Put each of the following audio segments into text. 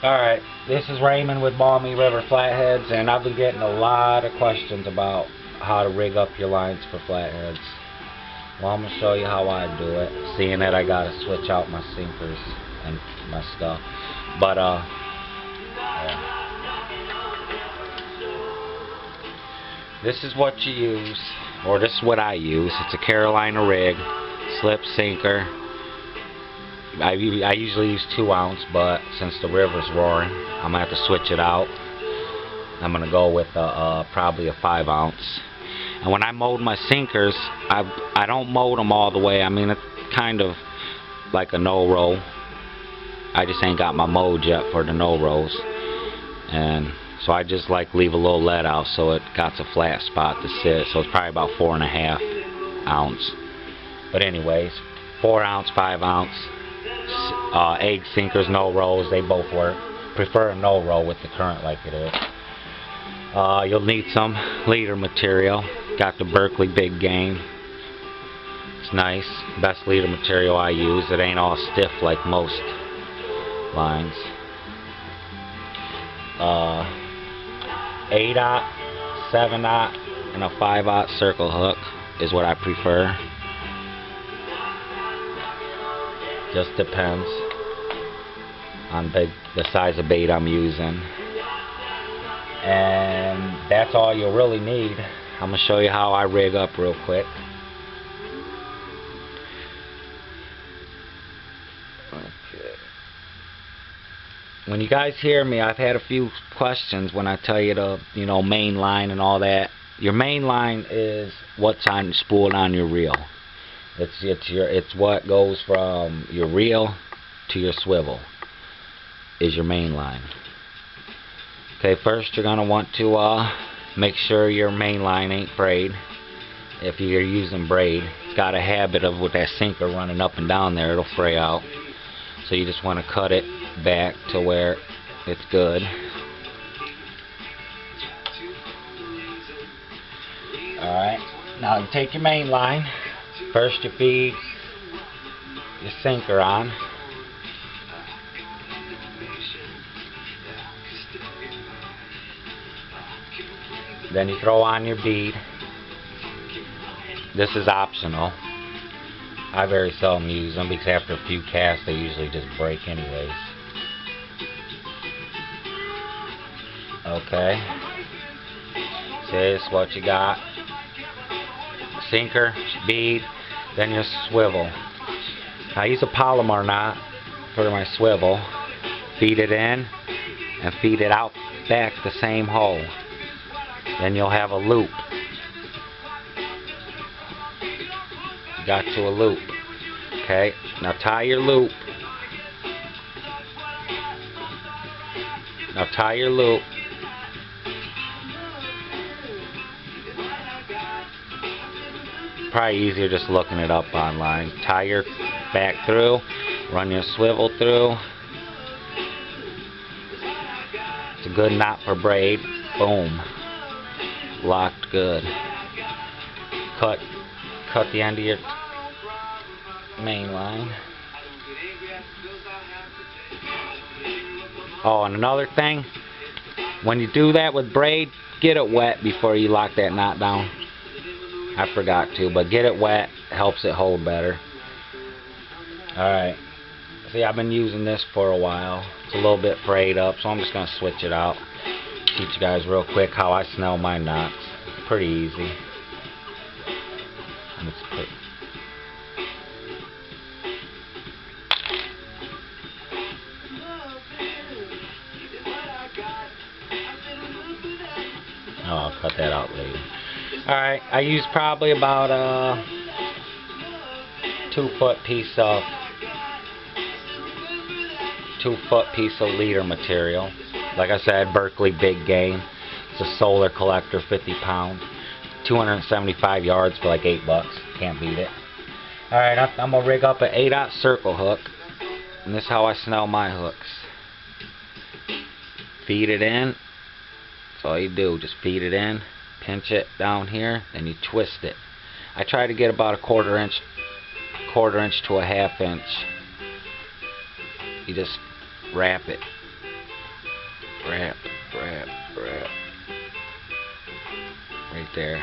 Alright, this is Raymond with Maumee River Flatheads, and I've been getting a lot of questions about how to rig up your lines for flatheads. Well, I'm going to show you how I do it, seeing that I got to switch out my sinkers and my stuff. But, this is what you use, or this is what I use. It's a Carolina rig, slip sinker. I usually use 2 ounce, but since the river's roaring, I'm going to have to switch it out. I'm going to go with probably a 5 ounce. And when I mold my sinkers, I don't mold them all the way. I mean, it's kind of like a no-roll. I just ain't got my mold yet for the no-rolls. And so I just like leave a little lead out so it got a flat spot to sit. So it's probably about 4.5 ounce. But anyways, 4 ounce, 5 ounce. Egg sinkers, no rolls, they both work. Prefer a no roll with the current like it is. You'll need some leader material. Got the Berkeley Big Game. It's nice. Best leader material I use. It ain't all stiff like most lines. 8/0, 7/0, and a 5/0 circle hook is what I prefer. Just depends on the size of bait I'm using. And that's all you'll really need. I'm going to show you how I rig up real quick. Okay. When you guys hear me, I've had a few questions when I tell you the main line and all that. Your main line is what's on spooled on your reel. It's what goes from your reel to your swivel is your main line. Okay, first you're gonna want to make sure your main line ain't frayed. If you're using braid, it's got a habit of with that sinker running up and down there, it'll fray out. So you just want to cut it back to where it's good. Alright, now you take your main line. First you feed your sinker on. Then you throw on your bead. This is optional. I very seldom use them because after a few casts they usually just break anyways. Okay. So this is what you got. Sinker, bead, then your swivel. I use a polymer knot for my swivel. Feed it in and feed it out back the same hole. Then you'll have a loop. You got to a loop. Okay, now tie your loop. Now tie your loop. Probably easier just looking it up online. Tie your back through, run your swivel through. It's a good knot for braid. Boom. Locked good. Cut the end of your main line. Oh, and another thing, when you do that with braid, get it wet before you lock that knot down. I forgot to, but get it wet, helps it hold better. Alright, see, I've been using this for a while. It's a little bit frayed up, so I'm just going to switch it out. Teach you guys real quick how I snell my knots. It's pretty easy. And it's pretty. Oh, I'll cut that out later. Alright, I use probably about a 2-foot piece of leader material. Like I said, Berkeley Big Game. It's a solar collector, 50 pound, 275 yards for like $8. Can't beat it. Alright, I'm gonna rig up an 8/0 circle hook, and this is how I snell my hooks. Feed it in. That's all you do. Just feed it in. Pinch it down here, then you twist it. I try to get about a quarter inch to a 1/2 inch. You just wrap it Wrap. Right there.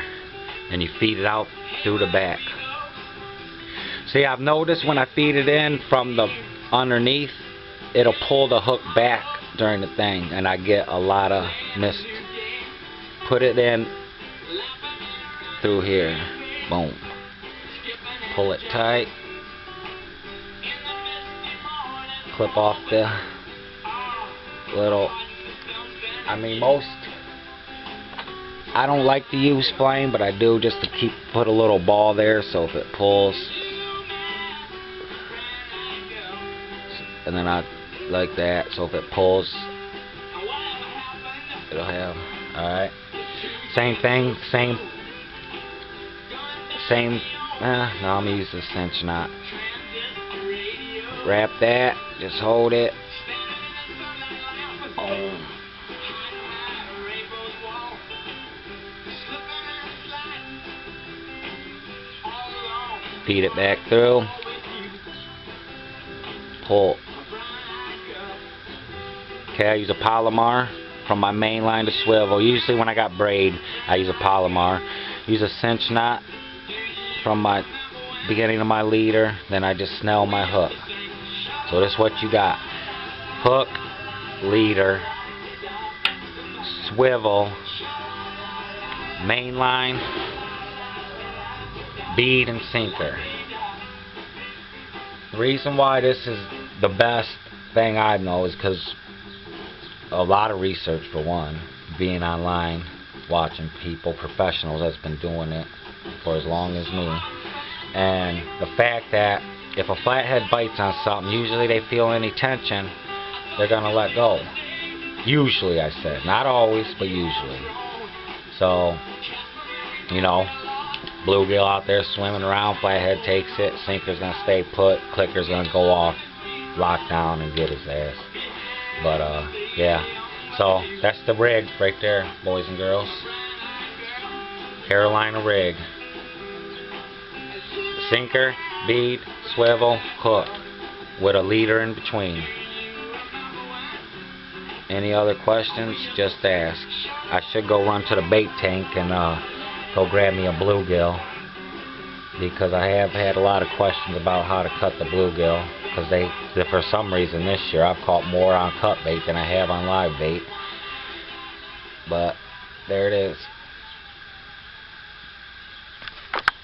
And you feed it out through the back. See, I've noticed when I feed it in from the underneath, it'll pull the hook back during the thing, and I get a lot of mist. Put it in through here. Boom. Pull it tight. Clip off the little, I don't like to use flame, but I do just to put a little ball there, so if it pulls, and then I like that, so if it pulls, it'll have, alright, same thing, no, I'm gonna use the cinch knot. Wrap that, just hold it. Feed it back through. Pull. Okay, I use a Palomar from my main line to swivel. Usually when I got braid, I use a Palomar. Use a cinch knot from my beginning of my leader, then I just snell my hook. So this is what you got. Hook, leader, swivel, main line, bead, and sinker. The reason why this is the best thing I know is because a lot of research, for one, being online, watching people, professionals that's been doing it for as long as me, and the fact that if a flathead bites on something, usually they feel any tension, they're gonna let go. Usually, I said, not always, but usually. So, you know, bluegill out there swimming around, flathead takes it, sinker's gonna stay put, clicker's gonna go off, lock down, and get his ass. But yeah, so that's the rig right there, boys and girls. Carolina rig. Sinker, bead, swivel, hook, with a leader in between. Any other questions? Just ask. I should go run to the bait tank and go grab me a bluegill, because I have had a lot of questions about how to cut the bluegill, because for some reason this year I've caught more on cut bait than I have on live bait. But there it is.